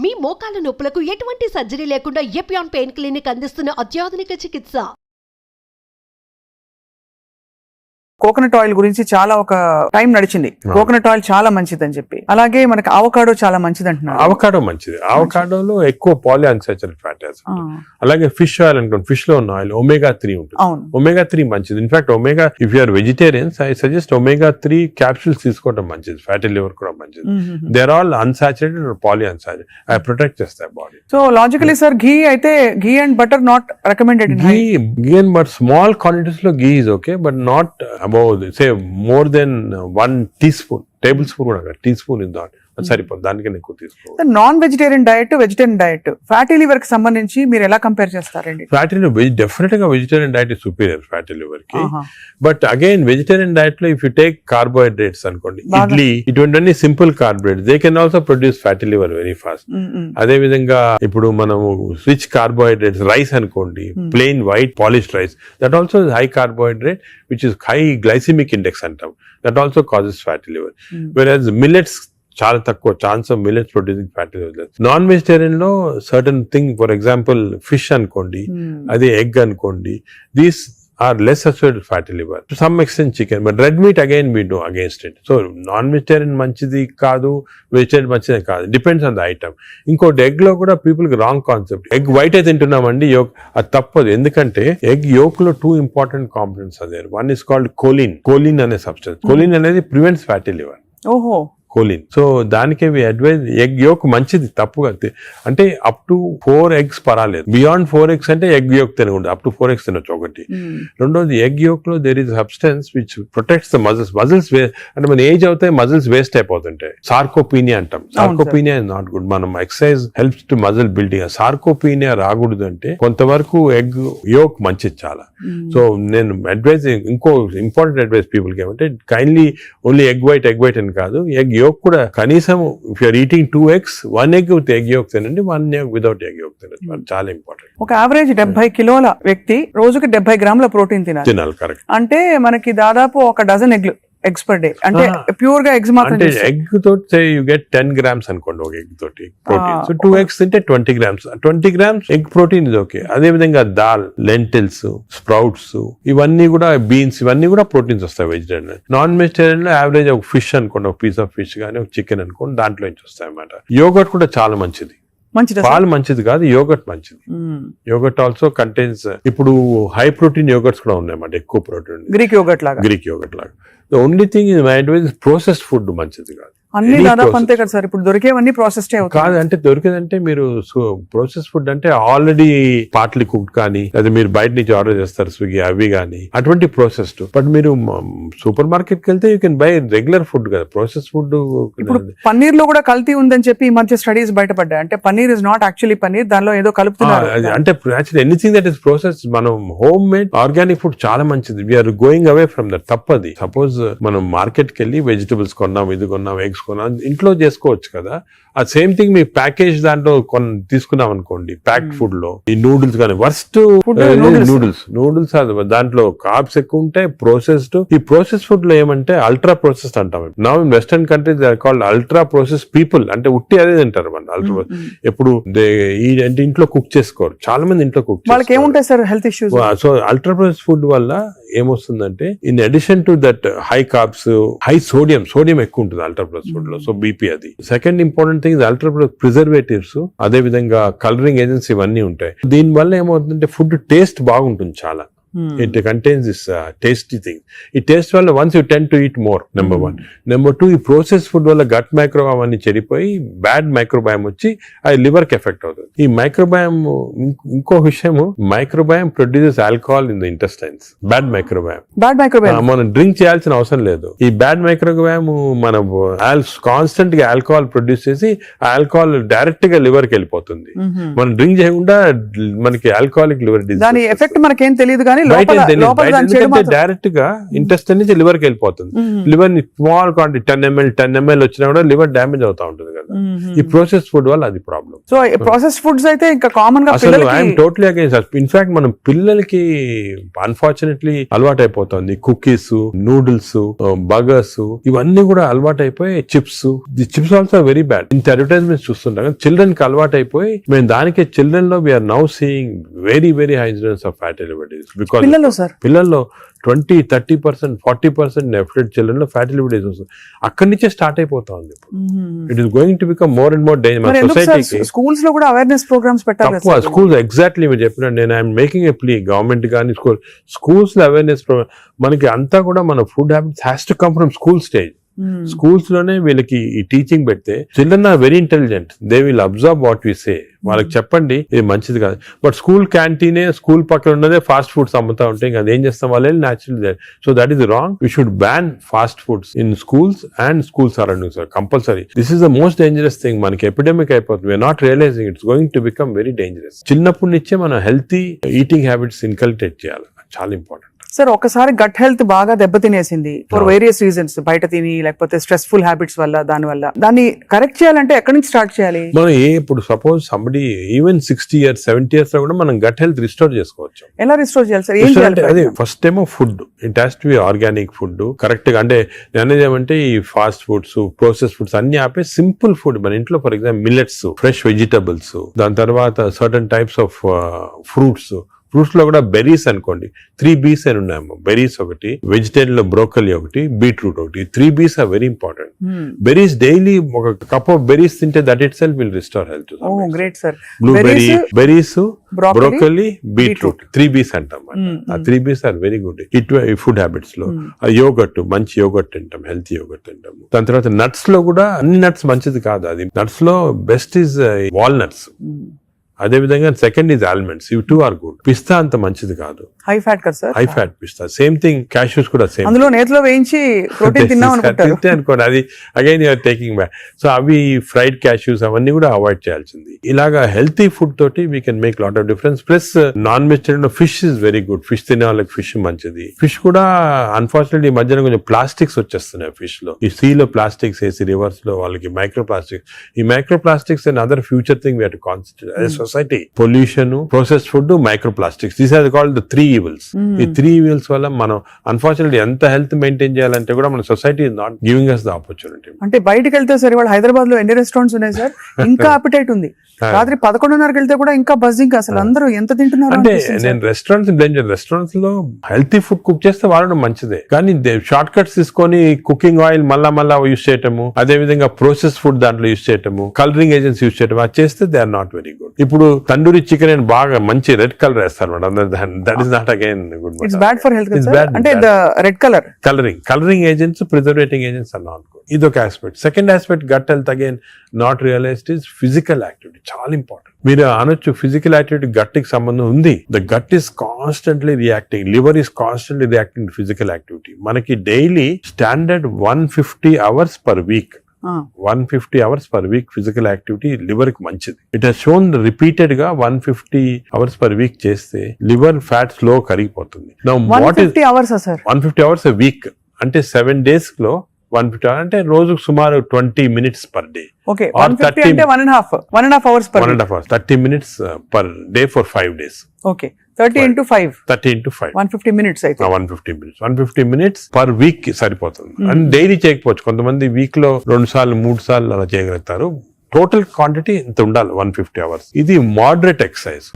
మీ మోకాల నొప్పులకు ఎటువంటి సర్జరీ లేకుండా ఎపియాన్ పెయిన్ క్లినిక్ అందిస్తున్న అత్యాధునిక చికిత్స. కోకోనట్ ఆయిల్ గురించి చాలా ఒక టైం నడిచింది. కోకోనట్ ఆయిల్ చాలా మంచిది అని చెప్పి, అలాగే మనకి అవకాడో చాలా మంచిది అంటున్నారు. అవకాడో మంచిది. అవకాడోలో ఎక్కువ పాలీ అన్సాచురేటెడ్ ఫ్యాటీ యాసిడ్. అలాగే ఫిష్ ఆయిల్ అనుకోండి, ఫిష్ లో ఉన్న ఆయిల్ ఒమేగా 3 ఉంటుంది. ఒమేగా 3 మంచిది. In fact omega, if you're vegetarians, I suggest omega 3 capsules తీసుకోవడం మంచిది. ఫ్యాటీ లివర్ కూడా మంచిది. They are all unsaturated or poly unsaturated. I ప్రొటెక్ట్ చేస్తాయి body. So logically sir, ghee అయితే ghee and butter not recommended. Ghee and butter small quantities లో ghee is okay, but not above say more than 1 teaspoon, tablespoon కూడా కాదు, teaspoon is not సరిపోదు. దానికన్నా ఎక్కువ తీసుకోవాలి. Non vegetarian diet, vegetarian diet, fatty liver కి సంబంధించి మీరు ఎలా కంపేర్ చేస్తారండి? ఫ్యాటీ లివర్ డెఫినెట్ గా vegetarian diet is superior fatty liver కి. బట్ అగైన్ వెజిటేరియన్ డయట్ లో ఇఫ్ యూ టేక్ కార్బోహైడ్రేట్స్ అనుకోండి, ఇడ్లీ, ఇటువంటి simple carbohydrates, they can also produce fatty liver very fast. అదే విధంగా ఇప్పుడు మనము రిచ్ కార్బోహైడ్రేట్స్, రైస్ అనుకోండి, plain white polished rice, that also high carbohydrate which is high glycemic index అంటాం, that also causes fatty liver. Whereas millets చాలా తక్కువ chance of millets producing fatty liver. Non vegetarian లో certain thing, for example fish అనుకోండి, అదే egg అనుకోండి, these are less associated fatty liver. To some extent chicken, but red meat again we do against it. So non-vegetarian manchidi kaadu, vegetarian manchidi kaadu. Depends on the item. Inkoti egg lo kuda people ki wrong concept. Egg white అయితే తింటున్నామండి, yolk అది తప్పదు. ఎందుకంటే egg yolk లో 2 important components are there. One is called choline. Choline అనే substance. Choline అనేది prevents fatty liver. ఓహో, choline. So దానికే advice, egg yolk మంచిది, తప్పుగా అంటే అప్ టు 4 eggs పర్వాలేదు. బియాండ్ 4 eggs అంటే ఎగ్ యోక్ తినకూడదు. అప్ టు 4 eggs తినొచ్చు ఒకటి. రెండోది, ఎగ్ యోక్ లో there is substance which protects the muscles. అంటే మన ఏజ్ అవుతాయి, మజిల్స్ వేస్ట్ అయిపోతుంటాయి. సార్కోపీనియా అంటాం. Sarcopenia is not good. మనం exercise helps to muscle building. Sarcopenia రాకూడదు అంటే కొంతవరకు ఎగ్ యోక్ మంచిది చాలా. సో నేను అడ్వైజ్, ఇంకో ఇంపార్టెంట్ అడ్వైజ్ పీపుల్ కి ఏమంటే, కైండ్లీ ఓన్లీ ఎగ్ వైట్ అని కాదు, ఎగ్ యోక్ కూడా కనీసం if you're eating 2 eggs, 1 egg with egg yolk తినండి, 1 egg వితౌట్ ఎగ్ యోక్ తినండి. చాలా ఇంపార్టెంట్. ఒక యావరేజ్ 70 కిలోల వ్యక్తి రోజుకి 70 గ్రాముల ప్రోటీన్ తినాలి. కరెక్ట్. అంటే మనకి దాదాపు 1 డజన్ eggs per day. అంటే ప్యూర్ గా ఎగ్స్ మాత్రం. అంటే ఎగ్ తోటి యు గెట్ 10 grams అనుకోండి ఒక ఎగ్ తోటి ప్రోటీన్. సో 2 eggs తింటే 20 grams. 20 grams ఎగ్ ప్రోటీన్ ఇది ఓకే. అదే విధంగా దాల్, లెంటిల్స్, స్ప్రౌట్స్, ఇవన్నీ కూడా, బీన్స్, ఇవన్నీ కూడా ప్రోటీన్స్ వస్తాయి వెజిటేరియన్. నాన్ వెజిటేరియన్ లో యావరేజ్ ఒక ఫిష్ అనుకోండి, ఒక పీస్ ఆఫ్ ఫిష్ కానీ, ఒక చికెన్ అనుకోండి, దాంట్లో నుంచి వస్తాయి అన్నమాట. యోగర్ట్ కూడా చాలా మంచిది. పాలు మంచిది కాదు, యోగర్ట్ మంచిది. యోగర్ట్ ఆల్సో కంటైన్స్, ఇప్పుడు హై ప్రోటీన్ యోగర్ట్స్ కూడా ఉన్నాయన్నమాట, ఎక్కువ ప్రోటీన్. గ్రీక్ యోగర్ట్ లాగా. The only thing is my advice is processed food మంచిది కాదు. అన్ని దాదాపు అంతే కదా సార్, ఇప్పుడు దొరికేవన్నీ ప్రాసెస్డ్ కాదు. అంటే దొరికేదంటే మీరు ప్రాసెస్ ఫుడ్ అంటే ఆల్రెడీ పార్ట్లీ కుక్డ్ కానీ, లేదా మీరు బయట నుంచి ఆర్డర్ చేస్తారు స్విగ్గీ, అవి కానీ, అటువంటి ప్రాసెస్డ్. బట్ మీరు సూపర్ మార్కెట్ కి వెళ్తే you can buy regular food కదా. ప్రాసెస్ ఫుడ్, ఇప్పుడు పన్నీర్ లో కూడా కల్తీ ఉందని చెప్పి ఈ మధ్య స్టడీస్ బయటపడ్డాయి. అంటే paneer is not actually paneer, దానిలో ఏదో కలుపుతున్నారు. అంటే actually anything that is process, మనం హోమ్ మేడ్ ఆర్గానిక్ ఫుడ్ చాలా మంచిది. We're going away from that. తప్పది. సపోజ్ మనం మార్కెట్ కి వెళ్ళి వెజిటబుల్స్ కొన్నాం, ఇది కొన్నాం, ఎగ్స్ కొన్నాం, ఇంట్లో చేసుకోవచ్చు కదా. ఆ సేమ్ థింగ్ మీ ప్యాకేజ్ దాంట్లో తీసుకున్నాం అనుకోండి, ప్యాక్డ్ ఫుడ్ లో ఈ నూడిల్స్ కానీ, వర్స్ట్ నూడిల్స్ దాంట్లో కార్బ్స్ ఎక్కువ ఉంటాయి, ప్రాసెస్డ్. ఈ ప్రాసెస్ ఫుడ్ లో ఏమంటే అల్ట్రా ప్రాసెస్డ్ అంటాం. Now in western countries they are called ultra process people. అంటే ఉట్టి అదే తింటారు మన అల్ట్రా. ఎప్పుడు అంటే ఇంట్లో కుక్ చేసుకోరు చాలా మంది. ఇంట్లో కుక్ వాళ్ళకి ఏముంటాయి sir health issues. So ultra process food వల్ల ఏమొస్తుందంటే, in addition to that high carbs, high sodium ఎక్కువ ఉంటుంది అల్ట్రా ప్రాసెస్ ఫుడ్ లో. సో బీపీ అది. Second important thing ultra preservatives, అదే విధంగా కలరింగ్ ఏజెంట్స్, ఇవన్నీ ఉంటాయి. దీని వల్ల ఏమవుతుందంటే ఫుడ్ టేస్ట్ బాగుంటుంది చాలా. It contains this tasty thing. ఈ టేస్ట్ వల్ల once you tend to eat more, number 1. Number 2, ఈ ప్రాసెస్ ఫుడ్ వల్ల గట్ మైక్రోబయామ్ అన్ని చెడిపోయి బ్యాడ్ మైక్రోబయామ్ వచ్చి అది లివర్ కి ఎఫెక్ట్ అవుతుంది. ఈ మైక్రోబయామ్, ఇంకో విషయము, microbiome produces alcohol in the intestines. Bad microbiome మనం డ్రింక్ చేయాల్సిన అవసరం లేదు. ఈ బ్యాడ్ మైక్రోబయామ్ మన కాన్స్టెంట్ గా ఆల్కహాల్ ప్రొడ్యూస్ చేసి ఆ ఆల్కహాల్ డైరెక్ట్ గా లివర్ కి వెళ్ళిపోతుంది. మనం డ్రింక్ చేయకుండా మనకి ఆల్కహాలిక్ లివర్ డిసీజ్. దాని ఎఫెక్ట్ మనకేం తెలియదు కానీ కానీ బయట లోపల తెలియదు. లోపల బయట దాని చెడు ఎందుకంటే మాత్రం డైరెక్ట్ గా ఇంటెస్టైన్ నుంచి లివర్ కి వెళ్ళిపోతుంది. లివర్ ని స్మాల్ క్వాంటిటీ 10 ml వచ్చినా కూడా లివర్ డ్యామేజ్ అవుతా ఉంటుంది కదా. ఈ ప్రాసెస్ ఫుడ్ వల్ల అది ప్రాబ్లం. సో ప్రాసెస్ ఫుడ్స్ అయితే ఇంకా కామన్ గా అసలు పిల్లలకి ఐఎమ్ టోటలీ అగైన్స్. ఇన్ఫాక్ట్ మనం పిల్లలకి అన్ఫార్చునేట్లీ అలవాటు అయిపోతుంది. కుకీస్, నూడిల్స్, బర్గర్స్ ఇవన్నీ కూడా అలవాటు అయిపోయి chips. The chips also very bad. ఇంత అడ్వర్టైజ్మెంట్స్ చూస్తుంటాం. చిల్డ్రన్ కి అలవాటు అయిపోయి మేము దానికి చిల్డ్రన్ లో we're now seeing very very high incidence of fatty liver disease. Because పిల్లలు సార్ పిల్లల్లో 20-30%, 40% నెఫ్లెట్ చిల్డ్రన్ లో ఫ్యాటీ లివర్ డిసీజ్ వస్తుంది. అక్కడి నుంచే స్టార్ట్ అయిపోతా ఉంది. It is going to become more and more danger సొసైటీకి. స్కూల్స్ లో కూడా అవేర్నెస్ ప్రోగ్రామ్స్ పెట్టాలి తక్కువ స్కూల్స్ ఎగ్జాక్ట్లీ మీరు చెప్పినట్టు నేను I'm making a plea government కానీ స్కూల్స్ లో అవేర్నెస్ ప్రోగ్రామ్. మనకి అంతా కూడా మన food habits has to come from school stage. Schools లోనే వీళ్ళకి ఈ టీచింగ్ పెడితే children are very intelligent. They will observe what we say. వాళ్ళకి చెప్పండి ఇది మంచిది కాదు. బట్ స్కూల్ క్యాంటీనే స్కూల్ పక్కన ఉన్నదే ఫాస్ట్ ఫుడ్స్ అమ్ముతా ఉంటే ఇంకా అదేం చేస్తాం వాళ్ళు natural. So that is wrong. We should ban fast foods in schools and school surroundings compulsory. This is the most dangerous thing. మనకి ఎపిడమిక్ అయిపోతుంది. We're not realising it's going to become very dangerous. చిన్నప్పటి నుంచే మనం healthy eating habits inculcate చేయాలి. చాలా important. Sir ఒకసారి gut health బాగా దెబ్బతినేసింది ఫర్ వేరియస్ రీజన్స్, బయట తిని లేకపోతే స్ట్రెస్ఫుల్ హ్యాబిట్స్ వల్ల, దాన్ని కరెక్ట్ చేయాలంటే ఎక్కడి నుంచి స్టార్ట్ చేయాలి? మనం ఇప్పుడు suppose somebody even 60 years 70 years లో కూడా మనం గట్ హెల్త్ రిస్టోర్ చేసుకోవచ్చు. ఎలా రిస్టోర్ చేయాలి సార్? ఏం చేయాలి? అది ఫస్ట్ ఏమో food. It has to be organic food correct గా. అంటే అనేది ఏమంటే ఈ ఫాస్ట్ ఫుడ్స్, ప్రాసెస్ ఫుడ్స్ అన్ని ఆపే సింపుల్ ఫుడ్ మన ఇంట్లో. For example millets, fresh vegetables, దాని తర్వాత certain types of fruits. Fruits లో కూడా బెర్రీస్ అనుకోండి, 3 B's అని ఉన్నాయమ్మా. బెర్రీస్ ఒకటి, వెజిటేరియన్ లో బ్రోకలీ ఒకటి, బీట్రూట్ ఒకటి. 3 B's are very important. Berries daily ఒక కప్ ఆఫ్ బెర్రీస్ తింటే that itself will restore health. Great sir. Blueberry, berries, broccoli, beetroot, 3 B's అంటాం. ఆ 3 B's ఆర్ వెరీ గుడ్ ఈ ఫుడ్ హ్యాబిట్స్ లో. Yogurt, మంచి yogurt తింటాం, healthy yogurt తింటాం. దాని తర్వాత నట్స్ లో కూడా అన్ని నట్స్ మంచిది కాదు. అది నట్స్ లో బెస్ట్ ఈజ్ వాల్నట్స్. అదే విధంగా సెకండ్ ఇస్ ఆల్మండ్స్. ఇవి 2 ఆర్ గుడ్. పిస్తా అంత మంచిది కాదు, హై ఫ్యాట్ కదా సార్. హై ఫ్యాట్ పిస్తా. సేమ్ థింగ్ క్యాష్యూస్ కూడా సేమ్. అందులో నేతిలో వేయించి ప్రోటీన్ తిన్నాం అనుకుంటారు. అనుకోండి అది again you're taking back. So అవి ఫ్రైడ్ క్యాష్యూస్ అవన్నీ కూడా అవాయిడ్ చేయాల్సింది. ఇలాగా హెల్తీ ఫుడ్ తోటి we can make lot of difference. Plus non vegetarian fish is very good. Fish తినే వాళ్ళకి ఫిష్ మంచిది. ఫిష్ కూడా అన్ఫార్చునేట్లీ ఈ మధ్యన కొంచెం ప్లాస్టిక్స్ వచ్చేస్తున్నాయి ఫిష్ లో. ఈ సీ లో ప్లాస్టిక్స్ వేసి రివర్స్ లో వాళ్ళకి మైక్రో ప్లాస్టిక్స్. ఈ microplastics and other future thing we have to concentrate as society. Pollution, processed food, microplastics. These are called the 3 evils. ఈ 3 evils వల్ల మనం అన్ఫార్చునేట్లీ ఎంత హెల్త్ మెయింటైన్ చేయాలంటే కూడా మన society is not giving us the opportunity. అంటే బయటకు వెళ్తే సరే వాళ్ళు హైదరాబాద్ లో ఎన్ని రెస్టారెంట్స్ ఉన్నాయి సార్, ఇంకా అపిటైట్ ఉంది. రాత్రి 11:30కి వెళ్తే కూడా ఇంకా బజ్జింగ్. అసలు అందరూ ఎంత తింటున్నారు అంటే నేను రెస్టారెంట్స్ బ్లేమ్ చేయను. రెస్టారెంట్స్ లో హెల్తీ ఫుడ్ కుక్ చేస్తే వాడడం మంచిదే, కానీ షార్ట్ కట్స్ తీసుకొని కుకింగ్ ఆయిల్ మళ్ళా యూస్ చేయటము, అదే విధంగా ప్రాసెస్ ఫుడ్ దాంట్లో యూస్ చేయటము, కలరింగ్ ఏజెంట్స్ యూస్ చేయటం, అది చేస్తే they are not very good. ఇప్పుడు తండూరి చికెన్ అని బాగా మంచి రెడ్ కలర్ వేస్తారు madam. That is not again good. It's bad for health. అంటే red colouring agents, preserving agents are not good. ఇదొక aspect. Second aspect gut health again not realized is physical activity. చాలా important. మీరు అనొచ్చు physical activity gut కి సంబంధం ఉంది. The gut is constantly reacting, liver is constantly reacting to physical activity. మనకి daily standard 150 hours per week, 150 hours per week physical activity liver కి మంచిది. It has shown repeated గా 150 hours per week చేస్తే liver fat slow కరిగిపోతుంది. 150 hours 150 hours a week అంటే 7 days లో 150 hours అంటే రోజుకు సుమారు 20 minutes పర్ డే. ఓకే, 150 అంటే 1.5 hours per 1.5 hours, 30 minutes per day for 5 days. Okay, 30 into 5 150 minutes అయితే 150 minutes పర్ వీక్ సరిపోతుంది. అండ్ డైలీ చేయకపోవచ్చు. కొంతమంది వీక్ లో 2 సార్లు 3 సార్లు అలా చేయగలుగుతారు. టోటల్ క్వాంటిటీ ఇంత ఉండాలి 150 hours. ఇది మోడరేట్ ఎక్సర్సైజ్.